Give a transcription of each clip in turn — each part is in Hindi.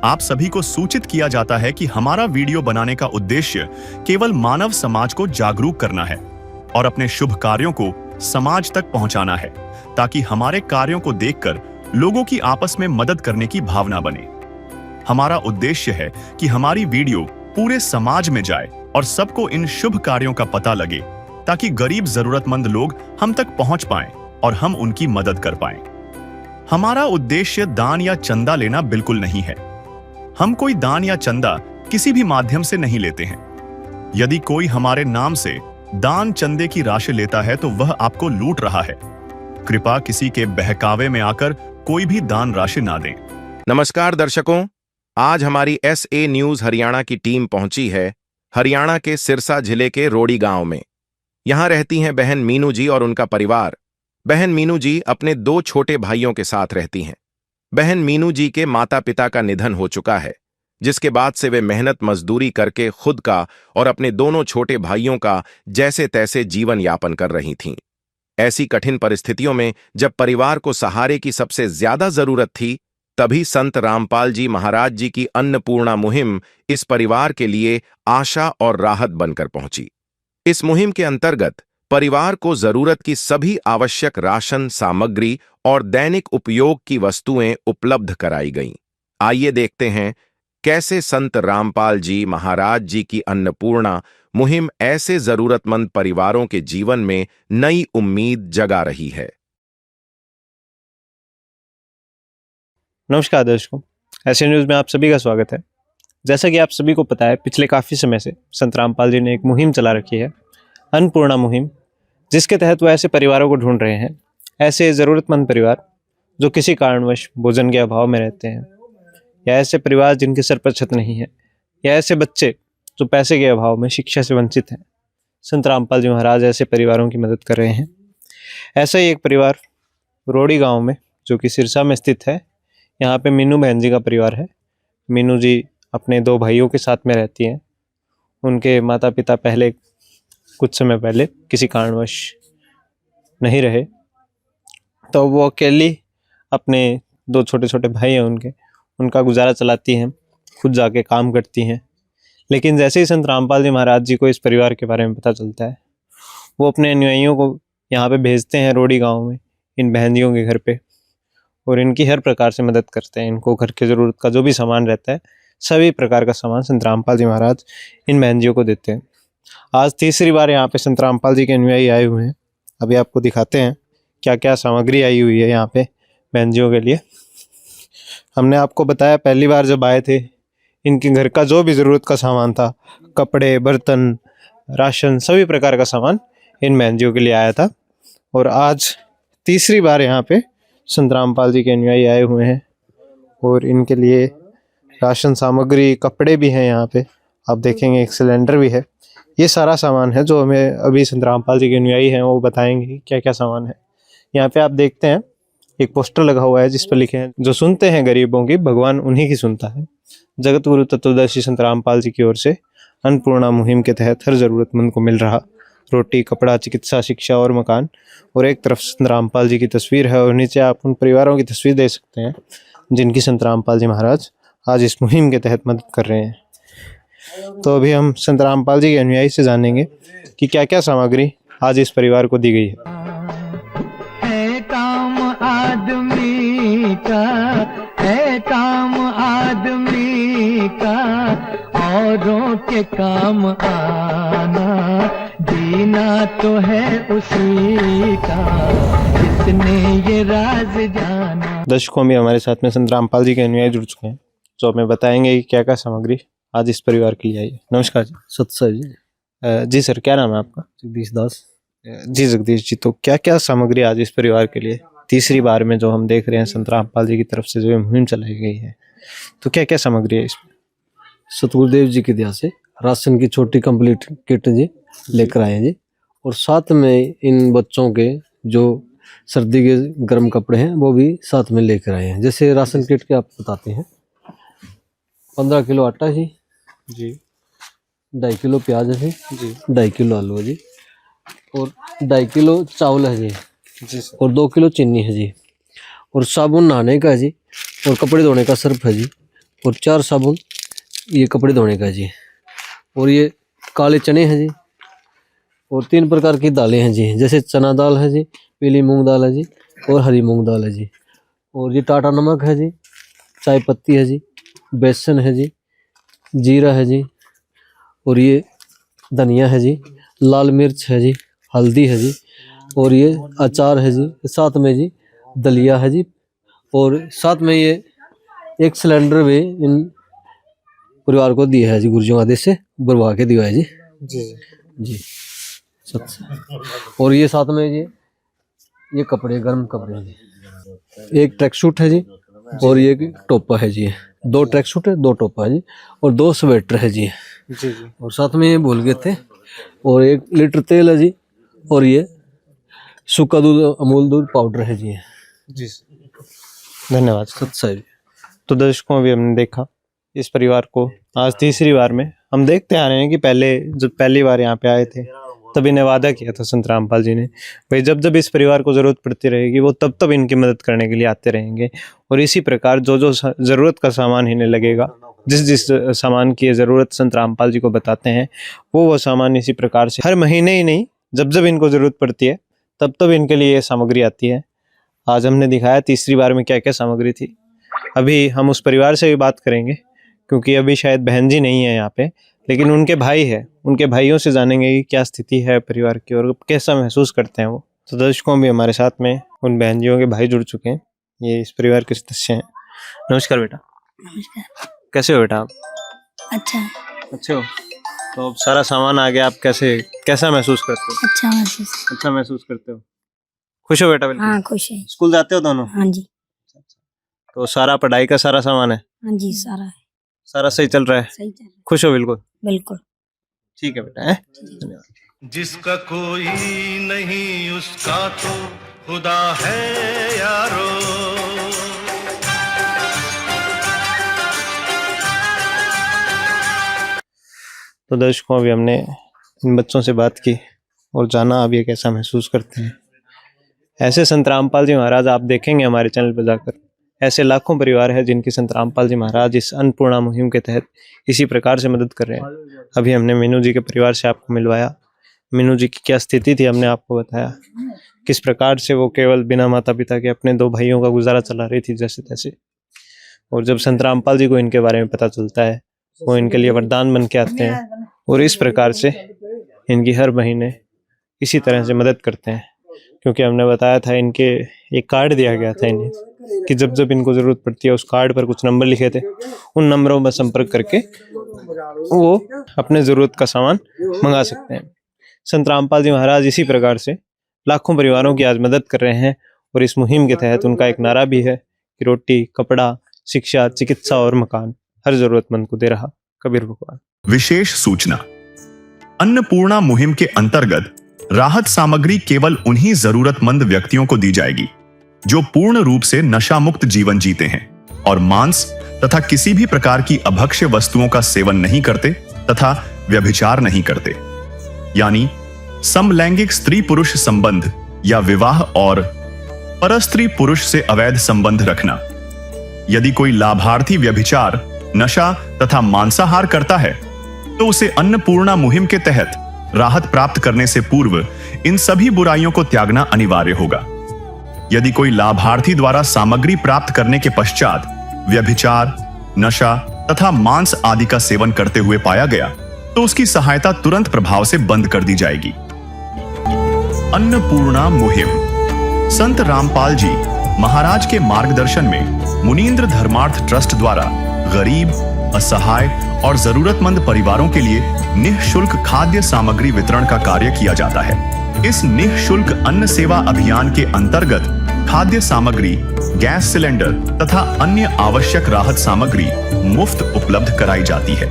आप सभी को सूचित किया जाता है कि हमारा वीडियो बनाने का उद्देश्य केवल मानव समाज को जागरूक करना है और अपने शुभ कार्यों को समाज तक पहुंचाना है, ताकि हमारे कार्यों को देखकर लोगों की आपस में मदद करने की भावना बने। हमारा उद्देश्य है कि हमारी वीडियो पूरे समाज में जाए और सबको इन शुभ कार्यों का पता लगे, ताकि गरीब जरूरतमंद लोग हम तक पहुंच पाएं और हम उनकी मदद कर पाएं। हमारा उद्देश्य दान या चंदा लेना बिल्कुल नहीं है। हम कोई दान या चंदा किसी भी माध्यम से नहीं लेते हैं। यदि कोई हमारे नाम से दान चंदे की राशि लेता है तो वह आपको लूट रहा है। कृपया किसी के बहकावे में आकर कोई भी दान राशि ना दें। नमस्कार दर्शकों, आज हमारी SA न्यूज हरियाणा की टीम पहुंची है हरियाणा के सिरसा जिले के रोड़ी गांव में। यहां रहती हैं बहन मीनू जी और उनका परिवार। बहन मीनू जी अपने 2 छोटे भाइयों के साथ रहती हैं। बहन मीनू जी के माता पिता का निधन हो चुका है, जिसके बाद से वे मेहनत मजदूरी करके खुद का और अपने दोनों छोटे भाइयों का जैसे तैसे जीवन यापन कर रही थीं। ऐसी कठिन परिस्थितियों में जब परिवार को सहारे की सबसे ज्यादा जरूरत थी, तभी संत रामपाल जी महाराज जी की अन्नपूर्णा मुहिम इस परिवार के लिए आशा और राहत बनकर पहुंची। इस मुहिम के अंतर्गत परिवार को जरूरत की सभी आवश्यक राशन सामग्री और दैनिक उपयोग की वस्तुएं उपलब्ध कराई गईं। आइए देखते हैं कैसे संत रामपाल जी महाराज जी की अन्नपूर्णा मुहिम ऐसे जरूरतमंद परिवारों के जीवन में नई उम्मीद जगा रही है। नमस्कार दर्शकों, ऐसे न्यूज़ में आप सभी का स्वागत है। जैसा कि आप सभी को पता है, पिछले काफ़ी समय से संत रामपाल जी ने एक मुहिम चला रखी है, अन्नपूर्णा मुहिम, जिसके तहत वो ऐसे परिवारों को ढूंढ रहे हैं, ऐसे ज़रूरतमंद परिवार जो किसी कारणवश भोजन के अभाव में रहते हैं, या ऐसे परिवार जिनके सर पर छत नहीं है, या ऐसे बच्चे जो पैसे के अभाव में शिक्षा से वंचित हैं। संत रामपाल जी महाराज ऐसे परिवारों की मदद कर रहे हैं। ऐसा ही एक परिवार रोड़ी गाँव में, जो कि सिरसा में स्थित है, यहाँ पे मीनू बहन जी का परिवार है। मीनू जी अपने 2 भाइयों के साथ में रहती हैं। उनके माता पिता पहले कुछ समय पहले किसी कारणवश नहीं रहे, तो वो अकेली अपने 2 छोटे छोटे भाई हैं उनका गुजारा चलाती हैं, खुद जाके काम करती हैं। लेकिन जैसे ही संत रामपाल जी महाराज जी को इस परिवार के बारे में पता चलता है, वो अपने अनुयायियों को यहाँ पे भेजते हैं रोड़ी गाँव में, इन बहनियों के घर पे, और इनकी हर प्रकार से मदद करते हैं। इनको घर की ज़रूरत का जो भी सामान रहता है, सभी प्रकार का सामान संत रामपाल जी महाराज इन बहनियों को देते हैं। आज तीसरी बार यहाँ पे संत रामपाल जी के अनुयायी आए हुए हैं। अभी आपको दिखाते हैं क्या क्या सामग्री आई हुई है यहाँ पे बहनियों के लिए। हमने आपको बताया पहली बार जब आए थे, इनके घर का जो भी ज़रूरत का सामान था, कपड़े, बर्तन, राशन, सभी प्रकार का सामान इन बहनियों के लिए आया था। और आज तीसरी बार यहाँ पे संत रामपाल जी के अनुयायी आए हुए हैं, और इनके लिए राशन सामग्री, कपड़े भी हैं यहाँ पे। आप देखेंगे एक सिलेंडर भी है। ये सारा सामान है जो हमें अभी संत रामपाल जी के अनुयायी हैं वो बताएंगे क्या क्या सामान है। यहाँ पे आप देखते हैं एक पोस्टर लगा हुआ है जिस पर लिखे हैं, जो सुनते हैं गरीबों की, भगवान उन्हीं की सुनता है। जगत गुरु तत्वदर्शी संत रामपाल जी की ओर से अन्नपूर्णा मुहिम के तहत हर जरूरतमंद को मिल रहा रोटी, कपड़ा, चिकित्सा, शिक्षा और मकान। और एक तरफ संत रामपाल जी की तस्वीर है, और नीचे आप उन परिवारों की तस्वीर देख सकते हैं जिनकी संत रामपाल जी महाराज आज इस मुहिम के तहत मदद कर रहे हैं। तो अभी हम संत रामपाल जी के अनुयायी से जानेंगे कि क्या क्या सामग्री आज इस परिवार को दी गई है काम आदमी का, है काम आदमी का, औरों के काम आना, जीना तो है उसी का, जिसने ये राज जाना। दर्शकों में हमारे साथ में संत रामपाल जी के अनुयायी जुड़ चुके हैं, जो हमें बताएंगे कि क्या क्या सामग्री आज इस परिवार के लिए आई है। नमस्कार जी। सत्सर जी। जी सर, क्या नाम है आपका? जगदीश दास। जी जगदीश जी, तो क्या क्या सामग्री आज इस परिवार के लिए तीसरी बार में जो हम देख रहे हैं संत रामपाल जी की तरफ से जो मुहिम चलाई गई है, तो क्या क्या सामग्री है इसमें? सतगुरुदेव जी की दया से राशन की छोटी कंप्लीट किट जी लेकर आए हैं जी, और साथ में इन बच्चों के जो सर्दी के गर्म कपड़े हैं वो भी साथ में लेकर आए हैं। जैसे राशन किट के आप बताते हैं, 15 किलो आटा जी, 2.5 किलो प्याज है जी, 2.5 किलो आलू है जी, और 2.5 किलो चावल है जी, और 2 किलो चीनी है जी, और साबुन नहाने का है जी, और कपड़े धोने का सर्फ है जी, और 4 साबुन ये कपड़े धोने का जी, और ये काले चने हैं जी, और 3 प्रकार की दालें हैं जी, जैसे चना दाल है जी, पीली मूंग दाल है जी, और हरी मूंग दाल है जी, और ये टाटा नमक है जी, चाय पत्ती है जी, बेसन है जी, जीरा है जी, और ये धनिया है जी, लाल मिर्च है जी, हल्दी है जी, और ये अचार है जी, साथ में जी दलिया है जी, और साथ में ये एक सिलेंडर भी इन परिवार को दिया है जी, गुर्जों आदेश से भरवा के दिया है जी जी और ये साथ में ये कपड़े, गर्म कपड़े हैं जी, एक ट्रैक सूट है जी, और ये टोपा है जी, 2 ट्रैक सूट है, 2 टोपा है जी, और 2 स्वेटर है जी, और साथ में ये भूल गए थे, और 1 लीटर तेल है जी, और ये सूखा दूध, अमूल दूध पाउडर है जी। धन्यवाद। सही। तो दर्शकों, अभी हमने देखा इस परिवार को आज तीसरी बार में। हम देखते आ रहे हैं कि पहले जब पहली बार यहाँ पे आए थे तब इन्हें वादा किया था संत रामपाल जी ने, भाई जब जब इस परिवार को ज़रूरत पड़ती रहेगी वो तब तब इनकी मदद करने के लिए आते रहेंगे। और इसी प्रकार जो जो ज़रूरत का सामान इन्हें लगेगा, जिस जिस सामान की ज़रूरत संत रामपाल जी को बताते हैं, वो सामान इसी प्रकार से हर महीने ही नहीं, जब जब इनको ज़रूरत पड़ती है तब तब इनके लिए ये सामग्री आती है। आज हमने दिखाया तीसरी बार में क्या क्या सामग्री थी। अभी हम उस परिवार से भी बात करेंगे, क्योंकि अभी शायद बहन जी नहीं है यहाँ पे, लेकिन उनके भाई है, उनके भाइयों से जानेंगे कि क्या स्थिति है परिवार की और कैसा महसूस करते हैं वो। तो दर्शकों, भी हमारे साथ में उन बहन जियों के भाई जुड़ चुके हैं, ये इस परिवार के सदस्य हैं। नमस्कार बेटा। नमस्कार। कैसे हो बेटा आप? अच्छा। अच्छे हो? तो अब सारा सामान आ गया, आप कैसा महसूस करते हो? अच्छा महसूस करते हो? खुश हो बेटा? बिल्कुल। हाँ, खुश है। स्कूल जाते हो दोनों? हाँ जी। तो सारा पढ़ाई का सारा सामान है? हाँ जी, सारा है। सारा सही चल रहा है? सही चल रहा है। खुश हो? बिल्कुल बिल्कुल। ठीक है बेटा। धन्यवाद। जिसका कोई नहीं उसका तो खुदा है यारो। तो दर्शकों, अभी हमने इन बच्चों से बात की और जाना अब ये कैसा महसूस करते हैं। ऐसे संत रामपाल जी महाराज आप देखेंगे हमारे चैनल पर जाकर, ऐसे लाखों परिवार है जिनकी संत रामपाल जी महाराज इस अन्नपूर्णा मुहिम के तहत इसी प्रकार से मदद कर रहे हैं। अभी हमने मीनू जी के परिवार से आपको मिलवाया, मीनू जी की क्या स्थिति थी हमने आपको बताया, किस प्रकार से वो केवल बिना माता पिता के अपने 2 भाइयों का गुजारा चला रही थी जैसे तैसे। और जब संत रामपाल जी को इनके बारे में पता चलता है, वो इनके लिए वरदान बन के आते हैं और इस प्रकार से इनकी हर महीने इसी तरह से मदद करते हैं। क्योंकि हमने बताया था, इनके एक कार्ड दिया गया था इन्हें कि जब जब इनको ज़रूरत पड़ती है उस कार्ड पर कुछ नंबर लिखे थे, उन नंबरों में संपर्क करके वो अपने ज़रूरत का सामान मंगा सकते हैं। संत रामपाल जी महाराज इसी प्रकार से लाखों परिवारों की आज मदद कर रहे हैं और इस मुहिम के तहत उनका एक नारा भी है कि रोटी, कपड़ा, शिक्षा, चिकित्सा और मकान हर जरूरतमंद को दे रहा कबीर भगवान। विशेष सूचना, अन्नपूर्णा मुहिम के अंतर्गत राहत सामग्री केवल उन्हीं जरूरतमंद व्यक्तियों को दी जाएगी जो पूर्ण रूप से नशा मुक्त जीवन जीते हैं और मांस तथा किसी भी प्रकार की अभक्ष्य वस्तुओं का सेवन नहीं करते तथा व्यभिचार नहीं करते, यानी समलैंगिक स्त्री पुरुष संबंध या विवाह और परस्त्री पुरुष से अवैध संबंध रखना। यदि कोई लाभार्थी व्यभिचार, नशा तथा मांसाहार करता है तो उसे अन्नपूर्णा मुहिम के तहत राहत प्राप्त करने से पूर्व इन सभी बुराइयों को त्यागना अनिवार्य होगा। यदि कोई लाभार्थी द्वारा सामग्री प्राप्त करने के पश्चात व्यभिचार, नशा तथा मांस आदि का सेवन करते हुए पाया गया तो उसकी सहायता तुरंत प्रभाव से बंद कर दी जाएगी। अन्नपूर्णा मुहिम संत रामपाल जी महाराज के मार्गदर्शन में मुनीन्द्र धर्मार्थ ट्रस्ट द्वारा गरीब, असहाय और जरूरतमंद परिवारों के लिए निःशुल्क खाद्य सामग्री वितरण का कार्य किया जाता है। इस निःशुल्क अन्न सेवा अभियान के अंतर्गत खाद्य सामग्री, गैस सिलेंडर तथा अन्य आवश्यक राहत सामग्री मुफ्त उपलब्ध कराई जाती है।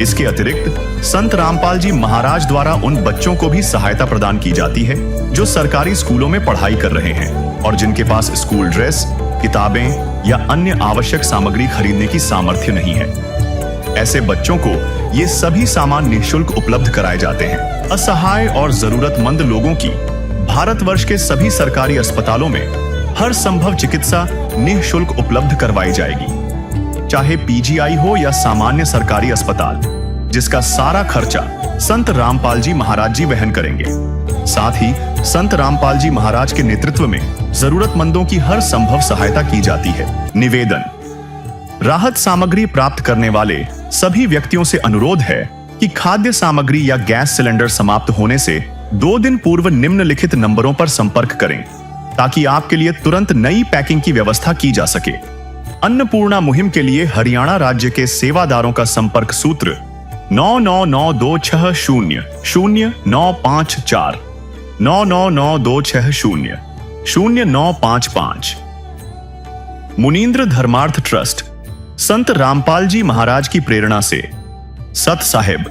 इसके अतिरिक्त संत रामपाल जी महाराज द्वारा उन बच्चों को भी सहायता प्रदान की जाती है जो सरकारी स्कूलों में पढ़ाई कर रहे हैं और जिनके पास स्कूल ड्रेस, किताबें या अन्य आवश्यक सामग्री खरीदने की सामर्थ्य नहीं है। ऐसे बच्चों को ये सभी सामान निःशुल्क उपलब्ध कराए जाते हैं। असहाय और जरूरतमंद लोगों की भारतवर्ष के सभी सरकारी अस्पतालों में हर संभव चिकित्सा निःशुल्क उपलब्ध करवाई जाएगी। चाहे पीजीआई हो या सामान्य सरकारी अस्पताल, जिसका सारा खर्चा संत रामपाल जी महाराज जी वहन करेंगे। साथ ही संत रामपाल जी महाराज के नेतृत्व में जरूरतमंदों की हर संभव सहायता की जाती है। निवेदन: राहत सामग्री प्राप्त करने वाले सभी व्यक्तियों से अनुरोध है कि खाद्य सामग्री या गैस सिलेंडर समाप्त होने से 2 दिन पूर्व निम्नलिखित नंबरों पर संपर्क करें ताकि आपके लिए तुरंत नई पैकिंग की व्यवस्था की जा सके। अन्नपूर्णा मुहिम के लिए हरियाणा राज्य के सेवादारों का संपर्क सूत्र 9992600954 9992600955। मुनींद्र धर्मार्थ ट्रस्ट संत रामपाल जी महाराज की प्रेरणा से सत साहिब